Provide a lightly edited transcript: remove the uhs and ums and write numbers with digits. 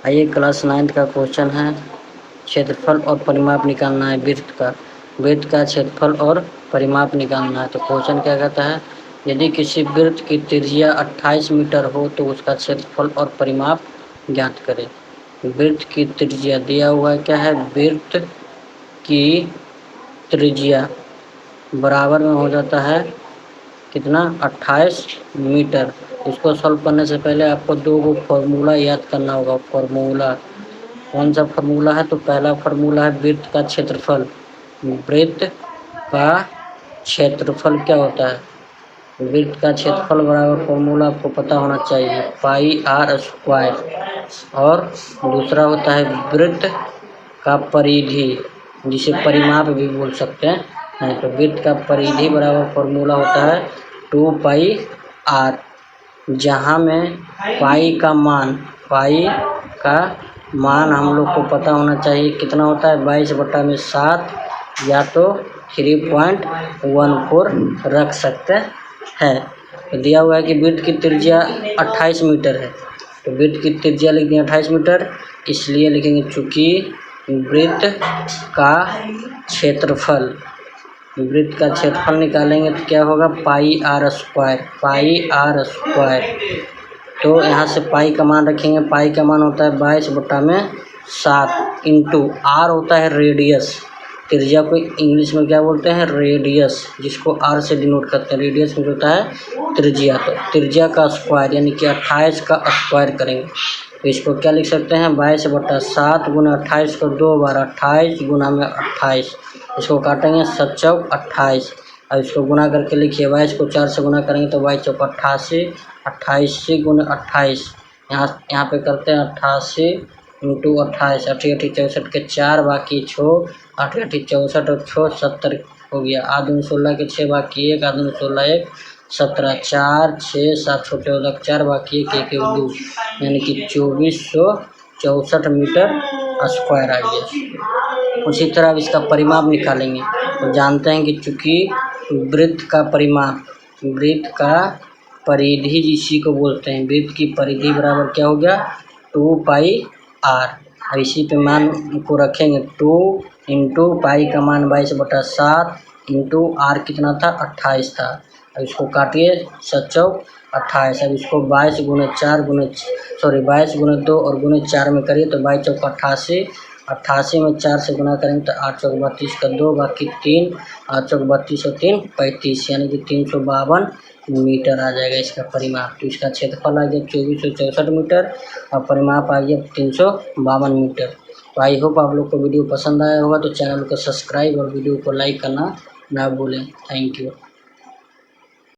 आइए क्लास 9 का क्वेश्चन है, क्षेत्रफल और परिमाप निकालना है वृत्त का क्षेत्रफल और परिमाप निकालना है। तो क्वेश्चन क्या कहता है, यदि किसी वृत्त की त्रिज्या 28 मीटर हो तो उसका क्षेत्रफल और परिमाप ज्ञात करें। वृत्त की त्रिज्या दिया हुआ है, क्या है, वृत्त की त्रिज्या बराबर में हो जाता है कितना, 28 मीटर। इसको सॉल्व करने से पहले आपको दो गो फॉर्मूला याद करना होगा। फॉर्मूला कौन सा फॉर्मूला है, तो पहला फॉर्मूला है वृत्त का क्षेत्रफल। वृत्त का क्षेत्रफल क्या होता है, वृत्त का क्षेत्रफल बराबर फॉर्मूला आपको पता होना चाहिए, पाई आर स्क्वायर। और दूसरा होता है वृत्त का परिधि, जिसे परिमाप भी बोल सकते हैं। तो वृत्त का परिधि बराबर फॉर्मूला होता है 2 पाई आर, जहाँ में पाई का मान हम लोग को पता होना चाहिए कितना होता है, 22/7 या तो 3.14 रख सकते हैं। तो दिया हुआ है कि वृत्त की त्रिज्या 28 मीटर है, तो वृत्त की त्रिज्या लिख दें 28 मीटर, इसलिए लिखेंगे चूँकि वृत्त का क्षेत्रफल निकालेंगे तो क्या होगा, पाई आर स्क्वायर। तो यहाँ से पाई का मान रखेंगे, पाई का मान होता है 22/7 इंटू आर होता है रेडियस। त्रिज्या को इंग्लिश में क्या बोलते हैं, रेडियस, जिसको आर से डिनोट करते हैं। रेडियस में होता है त्रिज्या, तो त्रिज्या का स्क्वायर यानी कि 28 का स्क्वायर करेंगे तो इसको क्या लिख सकते हैं, 22/7 गुना 28 को 2 बार 28 गुना में 28, इसको काटेंगे 7 चौक 28। अब इसको गुना करके लिखिए, 22 को 4 से गुना करेंगे तो 22 चौक 88, 88 गुना 28, यहाँ पे करते हैं 88 इंटू 28, 88 64 के 4 बाकी 6, 88 64 और 6 70 हो गया। आदमी 16 के 6 बाकी 1, आदमी 16 1 17, 4 6 7 छोटे हो 4 बाकी 1 1 2, यानी कि 2464 मीटर स्क्वायर आ गया। उसी तरह अब इसका परिमाप निकालेंगे। तो जानते हैं कि चूँकि वृत्त का परिधि इसी को बोलते हैं, वृत्त की परिधि बराबर क्या हो गया, 2 पाई आर। और इसी पे मान को रखेंगे 2 इंटू पाई का मान 22/7 इंटू आर कितना था, 28 था। अब इसको काटिए 7 चौक 28। अब इसको 22 गुने 2 और गुने 4 में करिए तो 22 चौक 88, 88 में 4 से गुना करेंगे तो 8 चौक 32 का 2 बाकी 3, 8 चौक 32 और 3 35, यानी कि 352 मीटर आ जाएगा इसका परिमाप। तो इसका क्षेत्रफल आ गया 2464 मीटर और परिमाप आ गया 352 मीटर। तो आई होप आप लोग को वीडियो पसंद आया होगा, तो चैनल को सब्सक्राइब और वीडियो को लाइक करना ना भूलें। Thank you.